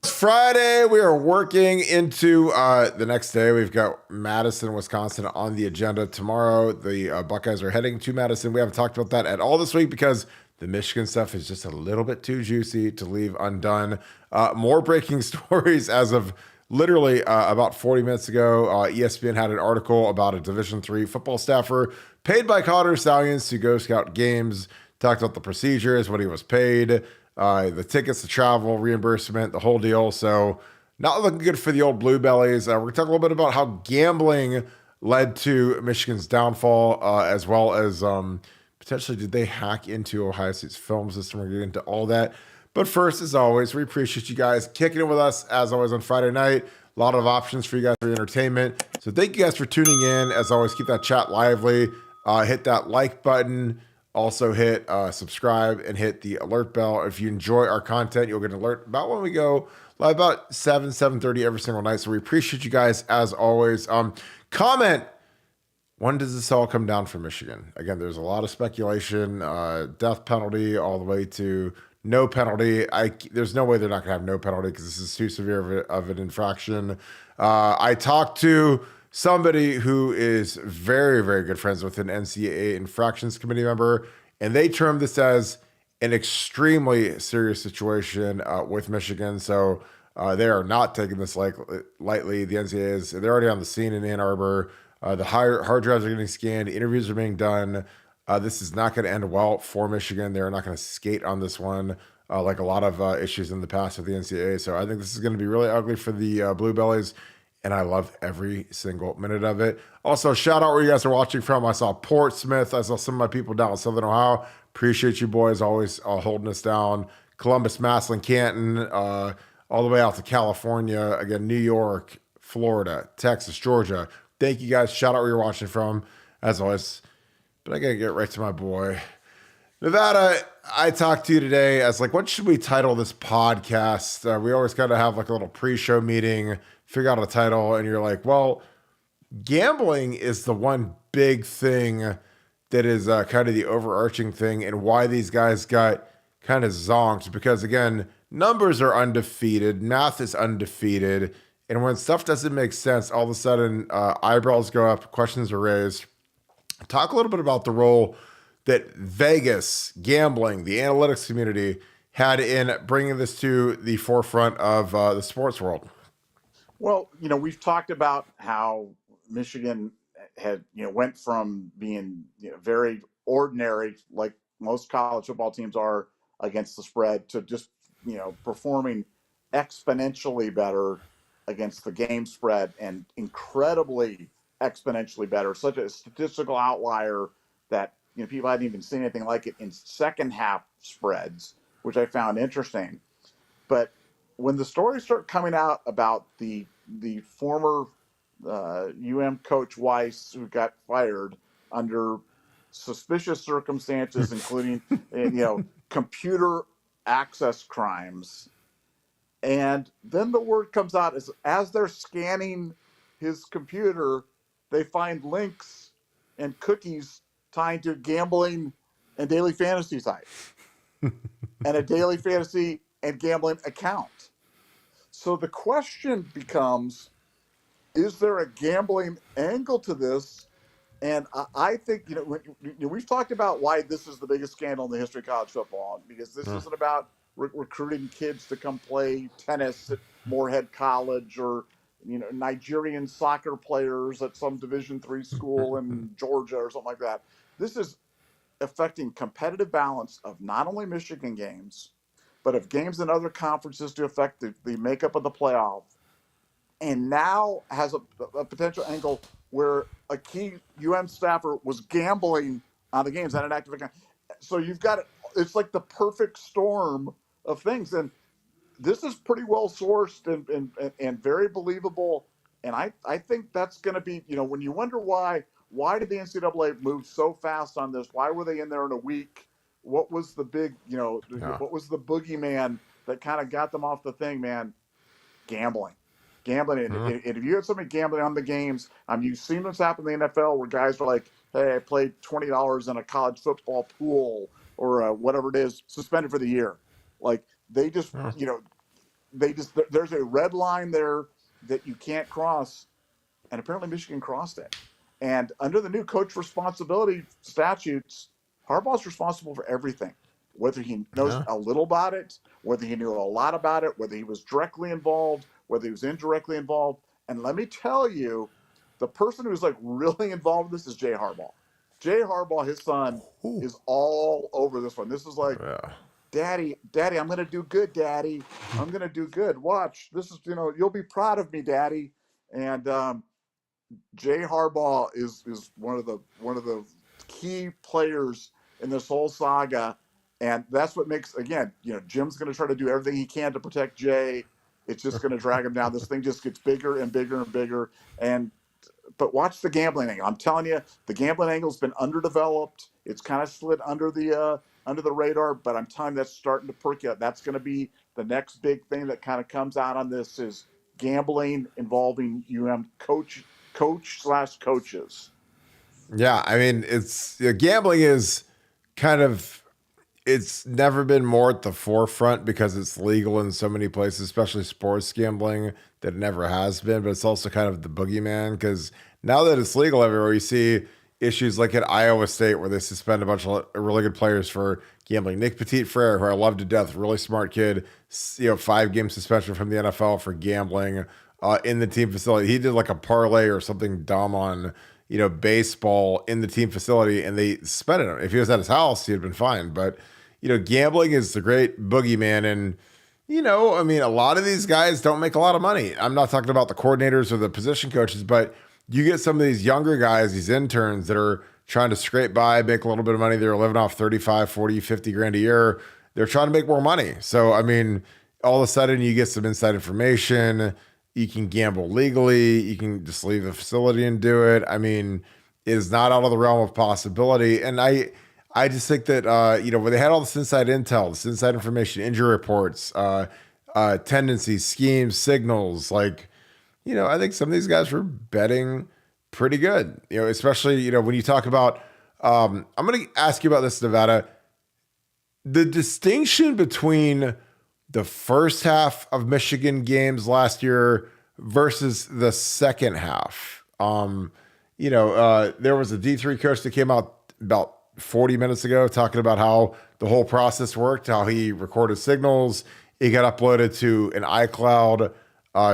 Friday. We are working into the next day. We've got Madison, Wisconsin on the agenda tomorrow. The Buckeyes are heading to Madison. We haven't talked about that at all this week because the Michigan stuff is just a little bit too juicy to leave undone. More breaking stories as of literally about 40 minutes ago. ESPN had an article about a Division III football staffer paid by Colorado Stallions to go scout games. Talked about the procedures, what he was paid, the tickets, the travel, reimbursement, the whole deal. So not looking good for the old Blue Bellies. We're going to talk a little bit about how gambling led to Michigan's downfall, as well as potentially did they hack into Ohio State's film system. We're going to get into all that. But first, as always, we appreciate you guys kicking it with us, as always, on Friday night. A lot of options for you guys for entertainment. So thank you guys for tuning in. As always, keep that chat lively. Hit that like button. Also hit subscribe and hit the alert bell. If you enjoy our content, you'll get an alert about when we go live about 7:30 every single night. So we appreciate you guys as always. Comment, when does this all come down for Michigan? Again, there's a lot of speculation, death penalty all the way to no penalty. There's no way they're not going to have no penalty because this is too severe of an infraction. I talked to somebody who is very, very good friends with an NCAA infractions committee member, and they termed this as an extremely serious situation with Michigan. So they are not taking this lightly. The NCAA they're already on the scene in Ann Arbor. The hard drives are getting scanned. Interviews are being done. This is not going to end well for Michigan. They're not going to skate on this one like a lot of issues in the past with the NCAA. So I think this is going to be really ugly for the Blue Bellies. And I love every single minute of it. Also, shout out where you guys are watching from. I saw Portsmouth. I saw some of my people down in Southern Ohio. Appreciate you boys always holding us down. Columbus, Massillon, Canton, all the way out to California. Again, New York, Florida, Texas, Georgia. Thank you guys. Shout out where you're watching from, as always. But I got to get right to my boy. Nevada, I talked to you today as what should we title this podcast? We always got to have a little pre-show meeting, figure out a title, and you're like, well, gambling is the one big thing that is kind of the overarching thing and why these guys got kind of zonked. Because again, numbers are undefeated, math is undefeated, and when stuff doesn't make sense, all of a sudden eyebrows go up, questions are raised. Talk a little bit about the role that Vegas, gambling, the analytics community had in bringing this to the forefront of the sports world. Well, we've talked about how Michigan had, went from being very ordinary, like most college football teams are against the spread, to just, performing exponentially better against the game spread and incredibly exponentially better. Such a statistical outlier that, people hadn't even seen anything like it in second half spreads, which I found interesting. But when the stories start coming out about the former coach Weiss, who got fired under suspicious circumstances, including computer access crimes, and then the word comes out as they're scanning his computer, they find links and cookies tying to gambling and daily fantasy sites and a daily fantasy and gambling account. So the question becomes, is there a gambling angle to this? And I think, we've talked about why this is the biggest scandal in the history of college football, because this isn't about recruiting kids to come play tennis at Morehead College or, Nigerian soccer players at some Division III school in Georgia or something like that. This is affecting competitive balance of not only Michigan games, but of games in other conferences to affect the makeup of the playoff. And now has a potential angle where a key staffer was gambling on the games at an active account. So you've got it's like the perfect storm of things. And this is pretty well sourced and very believable. And I think that's going to be, when you wonder why did the NCAA move so fast on this? Why were they in there in a week? What was the big, what was the boogeyman that kind of got them off the thing, man? Gambling. And if you had somebody gambling on the games, you've seen this happen in the NFL where guys are like, hey, I played $20 in a college football pool or whatever it is, suspended for the year. Like they just, there's a red line there that you can't cross, and apparently Michigan crossed it. And under the new coach responsibility statutes, Harbaugh's responsible for everything, whether he knows Yeah. a little about it, whether he knew a lot about it, whether he was directly involved, whether he was indirectly involved. And let me tell you, the person who's like really involved in this is Jay Harbaugh. Jay Harbaugh, his son, Ooh. is all over this one. This is like, Yeah. Daddy, I'm gonna do good, Daddy. I'm gonna do good. Watch. This is, you'll be proud of me, Daddy. And Jay Harbaugh is one of the key players in this whole saga, and that's what makes, again, Jim's going to try to do everything he can to protect Jay. It's just going to drag him down. This thing just gets bigger and bigger and bigger. And but watch the gambling angle. I'm telling you, the gambling angle's been underdeveloped. It's kind of slid under the radar, but I'm telling you, that's starting to percolate. That's going to be the next big thing that kind of comes out on this is gambling involving coach/coaches. Yeah, I mean, gambling is kind of, it's never been more at the forefront because it's legal in so many places, especially sports gambling, that it never has been. But it's also kind of the boogeyman because now that it's legal everywhere, you see issues like at Iowa State where they suspend a bunch of really good players for gambling. Nick Petit-Frere, who I love to death, really smart kid, 5-game suspension from the NFL for gambling in the team facility. He did like a parlay or something dumb on baseball in the team facility, and they suspended him. If he was at his house, he'd been fine. But gambling is the great boogeyman, and I mean, a lot of these guys don't make a lot of money. I'm not talking about the coordinators or the position coaches, but you get some of these younger guys, these interns that are trying to scrape by, make a little bit of money. They're living off 35, 40, 50 grand a year. They're trying to make more money. So, I mean, all of a sudden you get some inside information. You can gamble legally. You can just leave the facility and do it. I mean, it is not out of the realm of possibility. And I just think that, when they had all this inside intel, this inside information, injury reports, tendencies, schemes, signals, I think some of these guys were betting pretty good, especially, when you talk about, I'm going to ask you about this, Nevada, the distinction between the first half of Michigan games last year versus the second half. There was a D3 coach that came out about 40 minutes ago talking about how the whole process worked, how he recorded signals. It got uploaded to an iCloud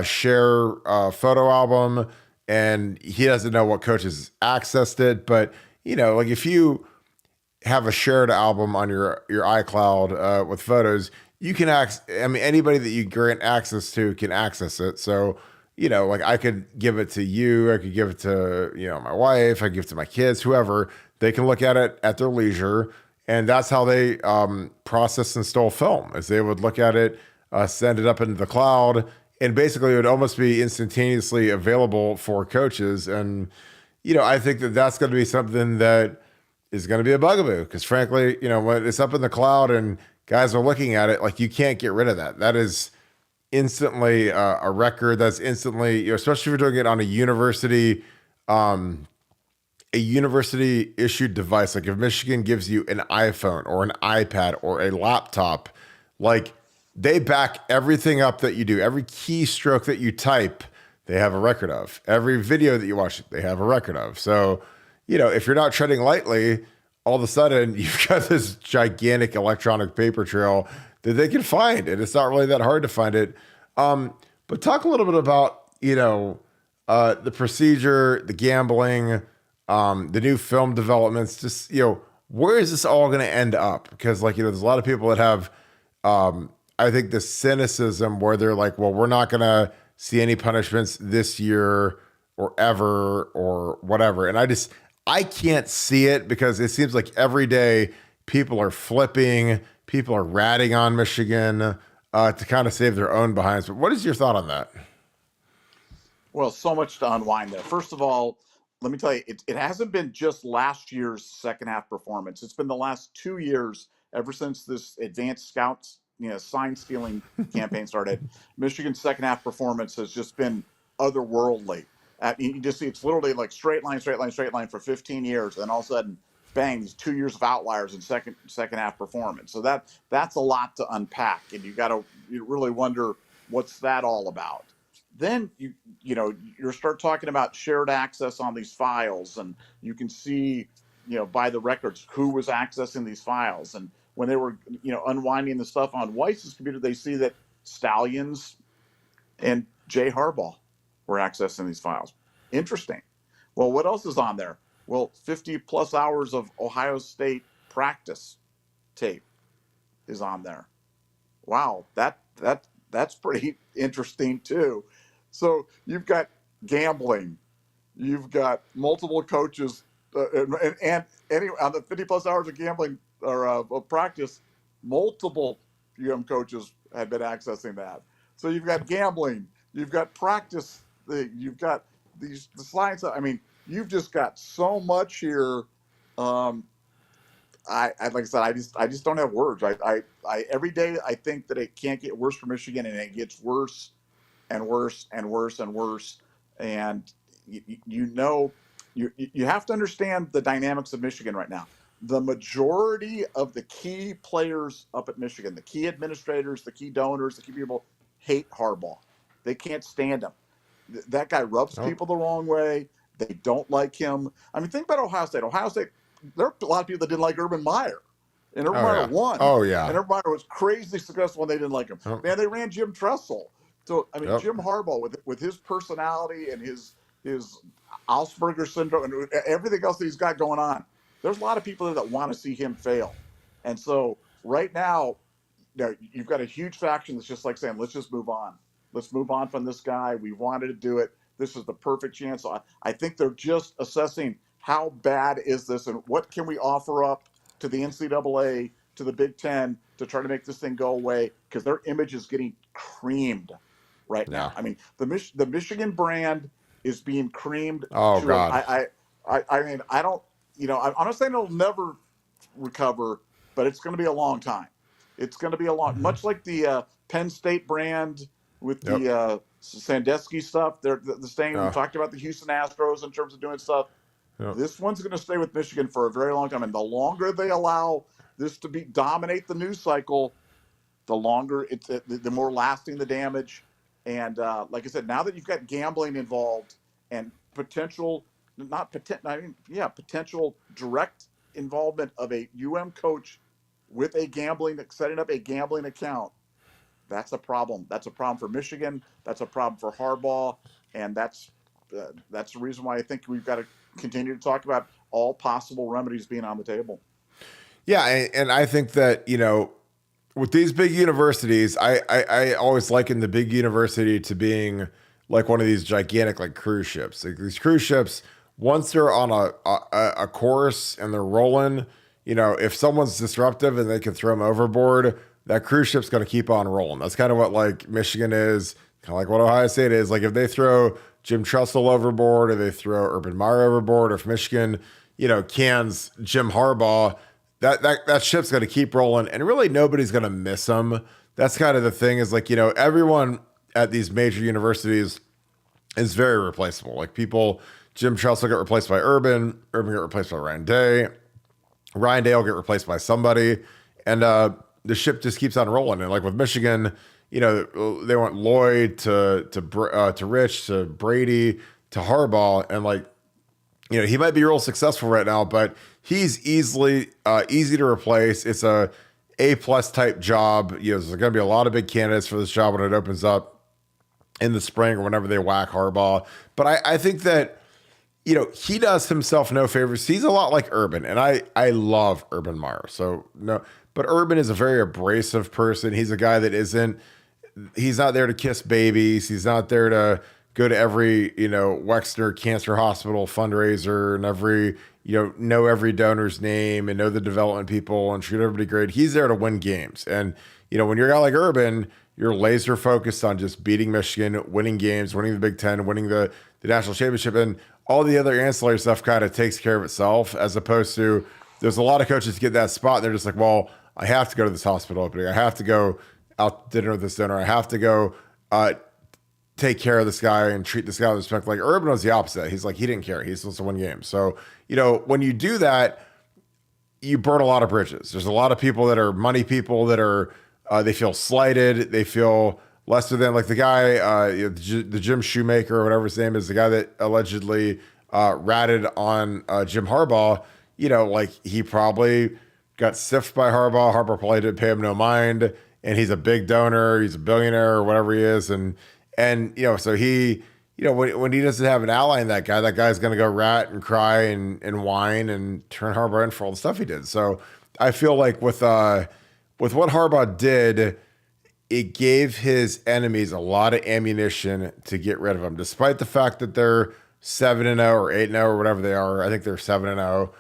share photo album, and he doesn't know what coaches accessed it. But, if you have a shared album on your iCloud with photos, you can anybody that you grant access to can access it. So, I could give it to you, I could give it to, my wife, I could give it to my kids, whoever. They can look at it at their leisure. And that's how they process and stole film, is they would look at it, send it up into the cloud, and basically it would almost be instantaneously available for coaches. And, I think that that's going to be something that is going to be a bugaboo because, frankly, when it's up in the cloud and guys are looking at it, you can't get rid of that. That is instantly a record. That's instantly, especially if you're doing it on a university issued device. Like if Michigan gives you an iPhone or an iPad or a laptop, they back everything up that you do. Every keystroke that you type, they have a record of. Every video that you watch, they have a record of. So, if you're not treading lightly, all of a sudden you've got this gigantic electronic paper trail that they can find, and it's not really that hard to find it. But talk a little bit about, the procedure, the gambling, the new film developments, just, where is this all going to end up? Because there's a lot of people that have, I think, the cynicism where they're like, well, we're not going to see any punishments this year or ever or whatever. And I can't see it because it seems like every day people are flipping, people are ratting on Michigan to kind of save their own behinds. But what is your thought on that? Well, so much to unwind there. First of all, let me tell you, it hasn't been just last year's second half performance. It's been the last 2 years, ever since this advanced scouts, sign stealing campaign started. Michigan's second half performance has just been otherworldly. You just see it's literally like straight line for 15 years. And all of a sudden, bang, these 2 years of outliers in second half performance. So that's a lot to unpack. And you really wonder, What's that all about? Then you start talking about shared access on these files, and you can see by the records who was accessing these files. And when they were unwinding the stuff on Weiss's computer, they see that Stallions and Jay Harbaugh were accessing these files. Interesting. Well, what else is on there? Well, 50 plus hours of Ohio State practice tape is on there. Wow, that's pretty interesting too. So you've got gambling, you've got multiple coaches, and on the 50 plus hours of gambling or of practice, multiple coaches had been accessing that. So you've got gambling, you've got practice, you've got the science. I mean, you've just got so much here. I like I said, I just don't have words. I every day I think that it can't get worse for Michigan, and it gets worse and worse and worse and worse. And you have to understand the dynamics of Michigan right now. The majority of the key players up at Michigan, the key administrators, the key donors, the key people, hate Harbaugh. They can't stand him. That guy rubs people the wrong way. They don't like him. I mean, think about Ohio State. Ohio State, there are a lot of people that didn't like Urban Meyer. And Urban Meyer won. Oh, yeah. And Urban Meyer was crazy successful when they didn't like him. Man, they ran Jim Tressel. So, I mean, Jim Harbaugh, with his personality and his Asperger syndrome and everything else that he's got going on, there's a lot of people that want to see him fail. And so right now, you've got a huge faction that's just like saying, let's just move on. Let's move on from this guy. We wanted to do it. This is the perfect chance. I think they're just assessing how bad is this and what can we offer up to the NCAA, to the Big Ten to try to make this thing go away, because their image is getting creamed right now. I mean, the Michigan brand is being creamed. Oh, God. I mean, I don't, I'm not saying it'll never recover, but it's going to be a long time. It's going to be a long, much like the Penn State brand with the Sandusky stuff. They're the same. We talked about the Houston Astros in terms of doing stuff. This one's going to stay with Michigan for a very long time. And the longer they allow this to dominate the news cycle, the longer the more lasting the damage. And like I said, now that you've got gambling involved and potential direct involvement of a coach with setting up a gambling account, that's a problem. That's a problem for Michigan. That's a problem for Harbaugh. And that's the reason why I think we've got to continue to talk about all possible remedies being on the table. Yeah. And I think that, with these big universities, I always liken the big university to being like one of these gigantic like cruise ships. Like these cruise ships, once they're on a course and they're rolling, if someone's disruptive and they can throw them overboard, that cruise ship's going to keep on rolling. That's kind of what like Michigan is, kind of like what Ohio State is. Like if they throw Jim Tressel overboard or they throw Urban Meyer overboard, or if Michigan, cans Jim Harbaugh, that ship's going to keep rolling, and really nobody's going to miss them. That's kind of the thing is like, everyone at these major universities is very replaceable. Like Jim Tressel get replaced by Urban get replaced by Ryan Day will get replaced by somebody, and the ship just keeps on rolling. And like with Michigan, they went Lloyd to Rich to Brady to Harbaugh, and like, he might be real successful right now, but he's easy to replace. It's A+ type job. There's going to be a lot of big candidates for this job when it opens up in the spring or whenever they whack Harbaugh. But I think that, he does himself no favors. He's a lot like Urban, and I love Urban Meyer. So no, but Urban is a very abrasive person. He's a guy that he's not there to kiss babies. He's not there to go to every, Wexner Cancer Hospital fundraiser and know every donor's name and know the development people and treat everybody great. He's there to win games. And, when you're a guy like Urban, you're laser focused on just beating Michigan, winning games, winning the Big Ten, winning the national championship. And all the other ancillary stuff kind of takes care of itself, as opposed to there's a lot of coaches get that spot. And they're just like, well, I have to go to this hospital opening. I have to go out to dinner with this donor. I have to go take care of this guy and treat this guy with respect. Like Urban was the opposite. He's like, he didn't care. He's supposed to win games. So, when you do that, you burn a lot of bridges. There's a lot of people that are money people that are, they feel slighted. They feel lesser than like the guy, the Jim Shoemaker or whatever his name is, the guy that allegedly ratted on Jim Harbaugh. Like he probably got stiffed by Harbaugh. Harbaugh probably didn't pay him no mind, and he's a big donor. He's a billionaire or whatever he is, and so he. When he doesn't have an ally in that guy's going to go rat and cry and whine and turn Harbaugh in for all the stuff he did. So I feel like with what Harbaugh did, it gave his enemies a lot of ammunition to get rid of him, despite the fact that they're 7-0 or 8-0 or whatever they are. I think they're 7-0.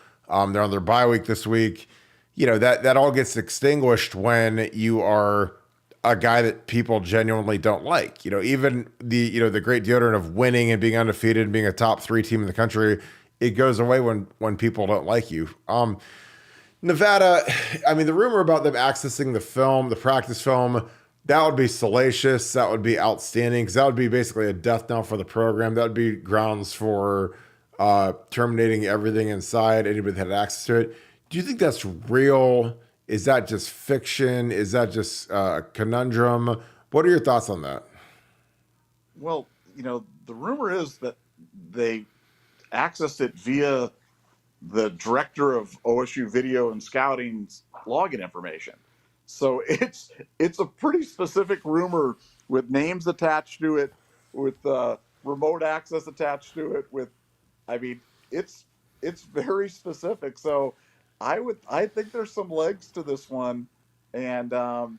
They're on their bye week this week. That all gets extinguished when you are a guy that people genuinely don't like. Even the great deodorant of winning and being undefeated and being a top 3 team in the country, it goes away when people don't like you. Nevada, I mean, the rumor about them accessing the practice film, that would be salacious. That would be outstanding, because that would be basically a death knell for the program. That would be grounds for terminating everything inside, anybody that had access to it. Do you think that's real? Is that just fiction? Is that just a conundrum? What are your thoughts on that? Well, the rumor is that they accessed it via the director of OSU video and scouting's login information. So it's a pretty specific rumor with names attached to it, with remote access attached to it. I mean, it's very specific. So I think there's some legs to this one, and the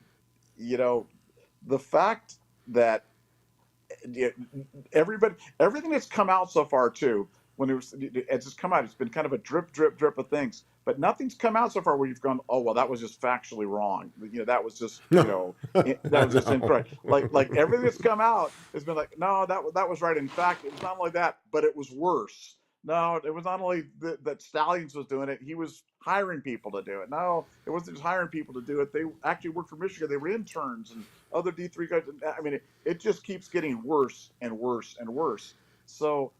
fact that everything that's come out so far too, it's just come out, it's been kind of a drip of things, but nothing's come out so far where you've gone, oh well, that was just factually wrong. That was just that was just incorrect. Like everything that's come out has been like, no, that was right. In fact, it was not only that, but it was worse. No, it was not only that Stallions was doing it, he was hiring people to do it. No, it wasn't just hiring people to do it. They actually worked for Michigan. They were interns and other D3 guys. I mean, it just keeps getting worse and worse and worse. So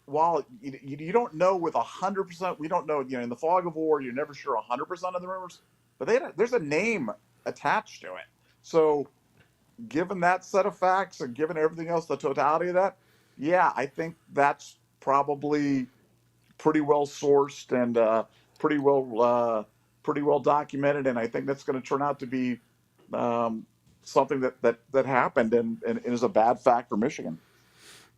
while you don't know with 100%, we don't know, in the fog of war, you're never sure 100% of the rumors, but there's a name attached to it. So given that set of facts and given everything else, the totality of that, yeah, I think that's probably pretty well sourced and pretty well documented, and I think that's going to turn out to be something that happened and is a bad fact for Michigan.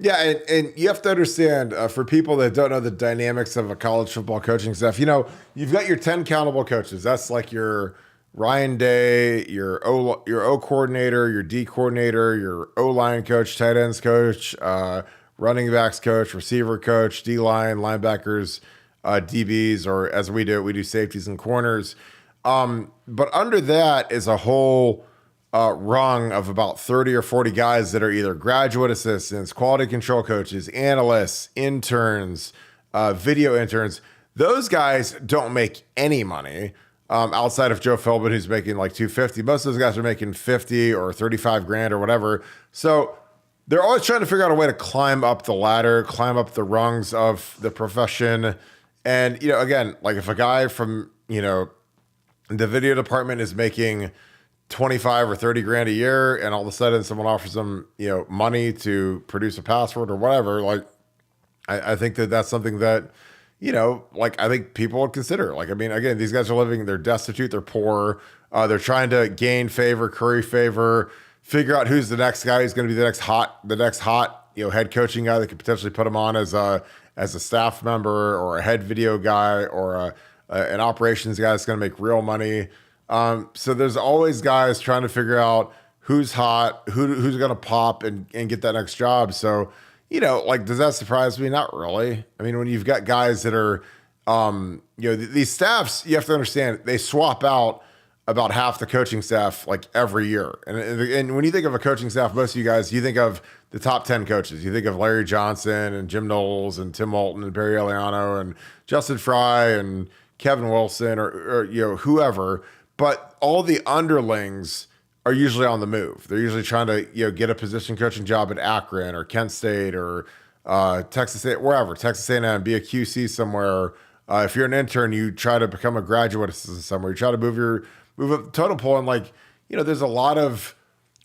Yeah, and you have to understand, for people that don't know the dynamics of a college football coaching staff, you've got your 10 countable coaches. That's like your Ryan Day, your O coordinator, your D coordinator, your O-line coach, tight ends coach, running backs coach, receiver coach, D-line, linebackers, DBs, or as we do safeties and corners. But under that is a whole rung of about 30 or 40 guys that are either graduate assistants, quality control coaches, analysts, interns, video interns. Those guys don't make any money outside of Joe Philbin, who's making like $250. Most of those guys are making 50 or 35 grand or whatever. So they're always trying to figure out a way to climb up the ladder, climb up the rungs of the profession. And, again, like if a guy from, the video department is making 25 or 30 grand a year, and all of a sudden someone offers them, money to produce a password or whatever, like, I think that's something that, I think people would consider. Like, I mean, again, these guys are they're destitute, they're poor, they're trying to gain favor, curry favor, figure out who's the next guy who's going to be the next hot, head coaching guy that could potentially put him on as a staff member or a head video guy or an operations guy that's going to make real money. So there's always guys trying to figure out who's hot, who's going to pop and get that next job. So, does that surprise me? Not really. I mean, when you've got guys that are, these staffs, you have to understand, they swap out about half the coaching staff like every year. And when you think of a coaching staff, most of you guys, you think of the top 10 coaches. You think of Larry Johnson and Jim Knowles and Tim Moulton and Barry Eliano and Justin Fry and Kevin Wilson or whoever. But all the underlings are usually on the move. They're usually trying to get a position coaching job at Akron or Kent State or Texas State, wherever, Texas A&M, be a QC somewhere. If you're an intern, you try to become a graduate assistant somewhere. You try to move up the totem pole, and there's a lot of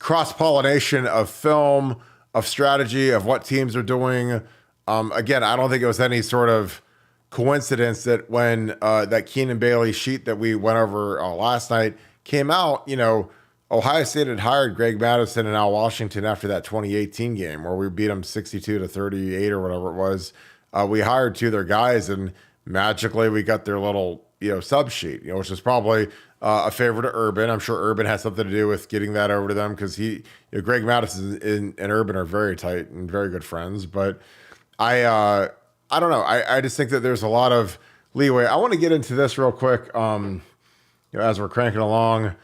cross-pollination of film, of strategy, of what teams are doing. Again, I don't think it was any sort of coincidence that when that Keenan Bailey sheet that we went over last night came out, Ohio State had hired Greg Madison and Al Washington after that 2018 game where we beat them 62-38 or whatever it was. We hired two of their guys, and magically we got their little sub sheet, which is probably a favor to Urban. I'm sure Urban has something to do with getting that over to them because Greg Madison and Urban are very tight and very good friends. But I don't know. I just think that there's a lot of leeway. I want to get into this real quick. As we're cranking along.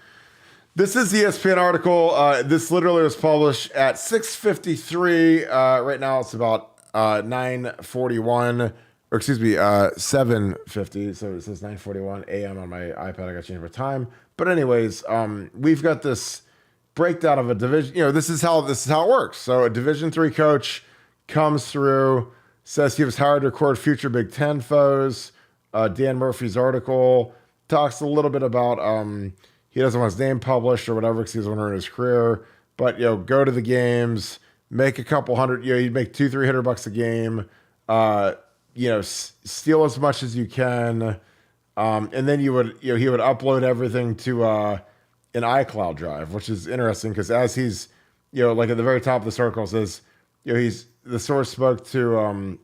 This is the ESPN article. This literally was published at 6:53. Right now it's about 9:41, or excuse me, 7:50. So it says 9:41 a.m. on my iPad. I got to change my time. But anyways, we've got this breakdown of a division. This is how it works. So a Division III coach comes through, says he was hired to record future Big Ten foes. Dan Murphy's article talks a little bit about he doesn't want his name published or whatever because he's want to earn his career. But go to the games, make a couple hundred. You'd make $200-300 a game. Steal as much as you can, and then he would upload everything to an iCloud drive, which is interesting because as he's like at the very top of this article says the source spoke to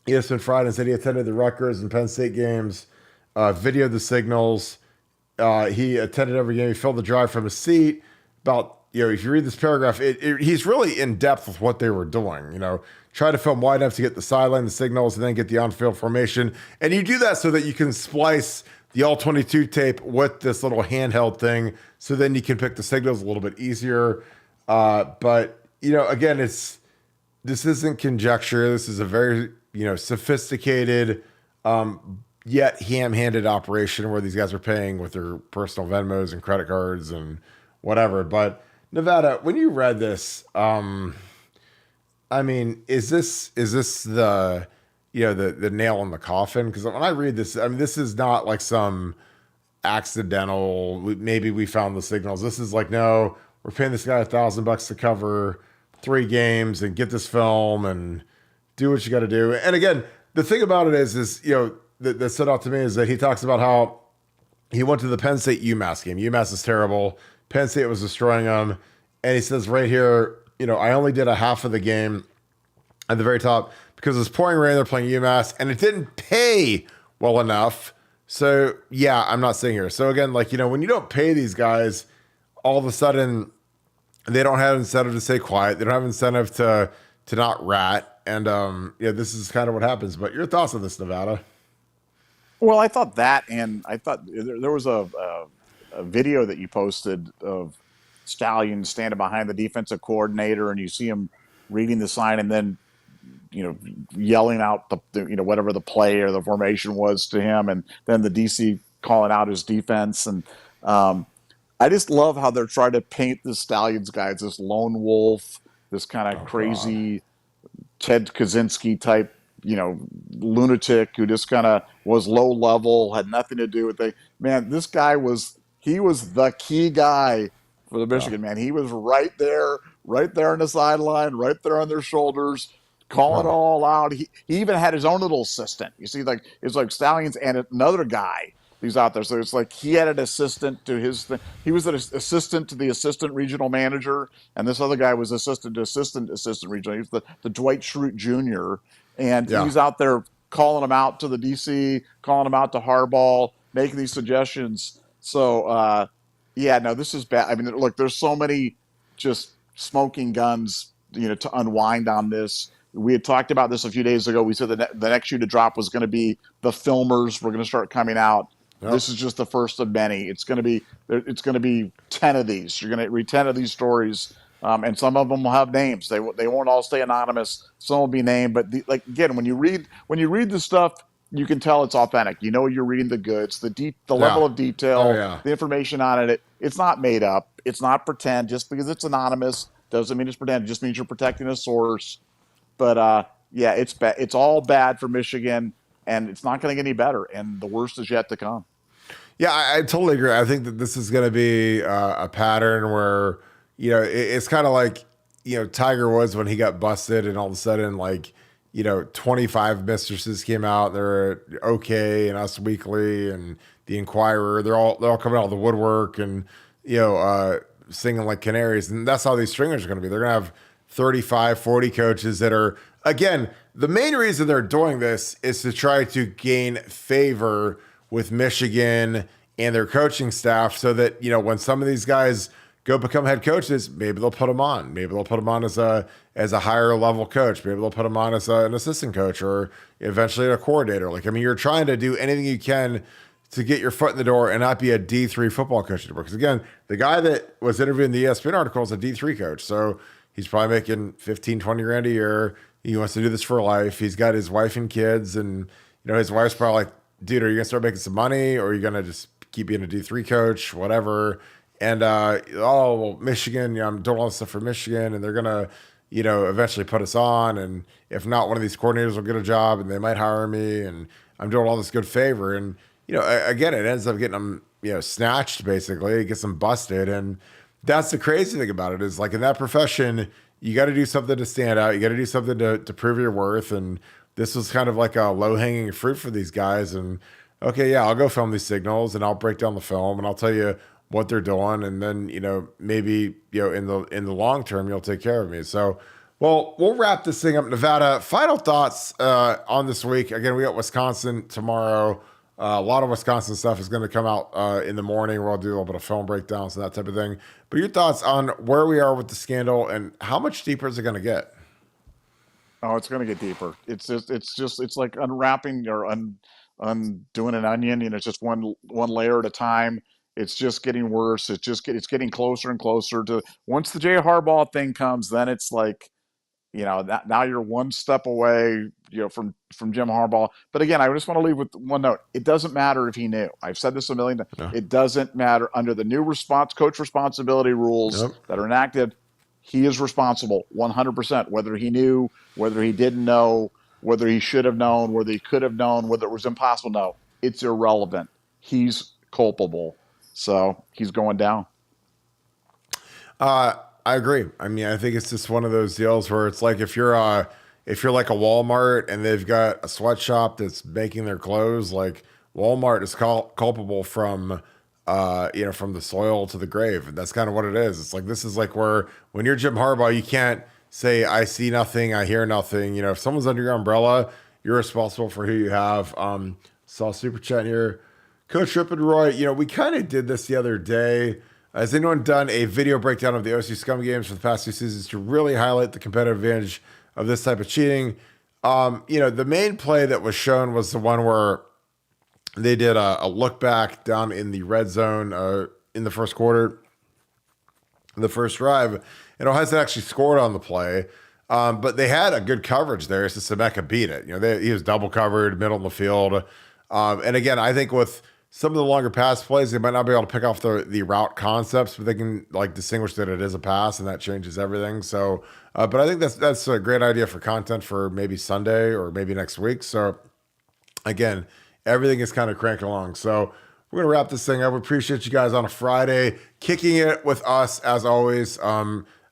ESPN Friday and said he attended the Rutgers and Penn State games. Videoed the signals. He attended every game. He filled the drive from his seat. About if you read this paragraph, he's really in depth with what they were doing. Try to film wide enough to get the sideline, the signals, and then get the on-field formation. And you do that so that you can splice the all-22 tape with this little handheld thing, so then you can pick the signals a little bit easier. But again, this isn't conjecture. This is a very sophisticated. Yet ham-handed operation where these guys are paying with their personal Venmos and credit cards and whatever. But Nevada, when you read this, is this the the nail in the coffin? Because when I read this, this is not like some accidental. Maybe we found the signals. This is like, no, we're paying this guy $1,000 to cover 3 games and get this film and do what you got to do. And again, the thing about it is that stood out to me is that he talks about how he went to the Penn State UMass game. UMass is terrible. Penn State was destroying them. And he says right here, I only did a half of the game at the very top because it was pouring rain. They're playing UMass and it didn't pay well enough. So yeah, I'm not sitting here. So again, when you don't pay these guys, all of a sudden they don't have incentive to stay quiet. They don't have incentive to not rat. And this is kind of what happens. But your thoughts on this, Nevada? Well, I thought that, and I thought there was a video that you posted of Stallion standing behind the defensive coordinator, and you see him reading the sign, and then yelling out the whatever the play or the formation was to him, and then the DC calling out his defense, and I just love how they're trying to paint the Stallions guy as this lone wolf, this kind of crazy Ted Kaczynski type. Lunatic who just kind of was low level, had nothing to do with it. Man, this guy he was the key guy for the Michigan, man. He was right there on the sideline, right there on their shoulders, calling it all out. He even had his own little assistant. You see, it's like Stallions and another guy who's out there. So it's like he had an assistant to his thing. He was an assistant to the assistant regional manager, and this other guy was assistant to assistant regional. He was the Dwight Schrute Jr., and he's out there calling them out to the DC, calling them out to Harbaugh, making these suggestions. So, this is bad. Look, there's so many just smoking guns, to unwind on this. We had talked about this a few days ago. We said the next shoe to drop was going to be the filmers were going to start coming out. Yep. This is just the first of many. It's going to be 10 of these. You're going to read 10 of these stories. And some of them will have names. They won't all stay anonymous. Some will be named, but again, when you read the stuff, you can tell it's authentic. You're reading the goods, the level of detail, the information on it. It's not made up. It's not pretend. Just because it's anonymous doesn't mean it's pretend. It just means you're protecting a source. But it's bad. It's all bad for Michigan, and it's not going to get any better. And the worst is yet to come. Yeah, I totally agree. I think that this is going to be a pattern where it's kind of like, Tiger Woods when he got busted and all of a sudden, like, 25 mistresses came out. They're okay, and Us Weekly and the Inquirer. They're all coming out of the woodwork and singing like canaries. And that's how these stringers are going to be. They're going to have 35, 40 coaches that are, again, the main reason they're doing this is to try to gain favor with Michigan and their coaching staff, so that when some of these guys go become head coaches, maybe they'll put them on. Maybe they'll put them on as a higher level coach. Maybe they'll put them on as an assistant coach or eventually a coordinator. Like, I mean, you're trying to do anything you can to get your foot in the door and not be a D3 football coach anymore. Because again, the guy that was interviewing the ESPN article is a D3 coach. So he's probably making 15, 20 grand a year. He wants to do this for life. He's got his wife and kids, and his wife's probably like, dude, are you gonna start making some money, or are you gonna just keep being a D3 coach, whatever? And Michigan, I'm doing all this stuff for Michigan, and they're gonna, eventually put us on. And if not, one of these coordinators will get a job, and they might hire me, and I'm doing all this good favor. And again, it ends up getting them, snatched basically. It gets them busted, and that's the crazy thing about it is, like, in that profession, you got to do something to stand out. You got to do something to prove your worth. And this was kind of like a low hanging fruit for these guys. And okay, yeah, I'll go film these signals and I'll break down the film and I'll tell you what they're doing. And then, maybe, in the long term, you'll take care of me. So, well, we'll wrap this thing up. Nevada, final thoughts on this week. Again, we got Wisconsin tomorrow. A lot of Wisconsin stuff is going to come out in the morning, where I'll do a little bit of film breakdowns and that type of thing. But your thoughts on where we are with the scandal and how much deeper is it going to get? Oh, it's going to get deeper. It's like unwrapping or undoing an onion. It's just one layer at a time. It's just getting worse. It's getting closer and closer to, once the Jay Harbaugh thing comes, then it's like, that now you're one step away, from Jim Harbaugh. But again, I just want to leave with one note. It doesn't matter if he knew. I've said this a million times. No. It doesn't matter under the new coach responsibility rules that are enacted. He is responsible 100%, whether he knew, whether he didn't know, whether he should have known, whether he could have known, whether it was impossible. No, it's irrelevant. He's culpable. So he's going down. I agree. I mean, I think it's just one of those deals where it's like, if you're like a Walmart and they've got a sweatshop that's making their clothes, like, Walmart is culpable from from the soil to the grave. And that's kind of what it is. It's like, this is like where, when you're Jim Harbaugh, you can't say, I see nothing, I hear nothing. If someone's under your umbrella, you're responsible for who you have. Saw super chat here. Coach Rip and Roy, we kind of did this the other day. Has anyone done a video breakdown of the OSU Scum games for the past 2 seasons to really highlight the competitive advantage of this type of cheating? The main play that was shown was the one where they did a look back down in the red zone in the first quarter, the first drive, and Ohio State actually scored on the play. But they had a good coverage there, so Semeka beat it. He was double covered, middle of the field. And again, I think with some of the longer pass plays, they might not be able to pick off the route concepts, but they can distinguish that it is a pass, and that changes everything. So, but I think that's a great idea for content for maybe Sunday or maybe next week. So again, everything is kind of cranking along. So we're going to wrap this thing up. We appreciate you guys on a Friday, kicking it with us as always.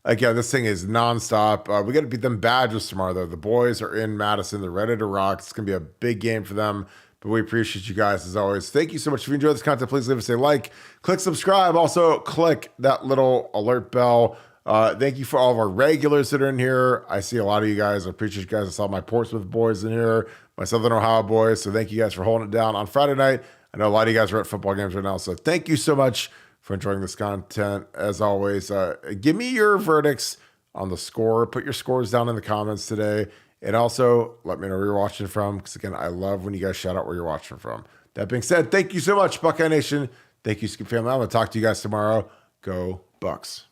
Again, this thing is nonstop. We got to beat them Badgers tomorrow, though. The boys are in Madison. They're ready to rock. It's going to be a big game for them. But we appreciate you guys as always. Thank you so much. If you enjoyed this content, please leave us a like, click subscribe. Also, click that little alert bell. Thank you for all of our regulars that are in here. I see a lot of you guys. I appreciate you guys. I saw my Portsmouth boys in here, my Southern Ohio boys. So thank you guys for holding it down on Friday night. I know a lot of you guys are at football games right now. So thank you so much for enjoying this content. As always, give me your verdicts on the score. Put your scores down in the comments today. And also, let me know where you're watching from, because, again, I love when you guys shout out where you're watching from. That being said, thank you so much, Buckeye Nation. Thank you, Skip Family. I'm going to talk to you guys tomorrow. Go Bucks.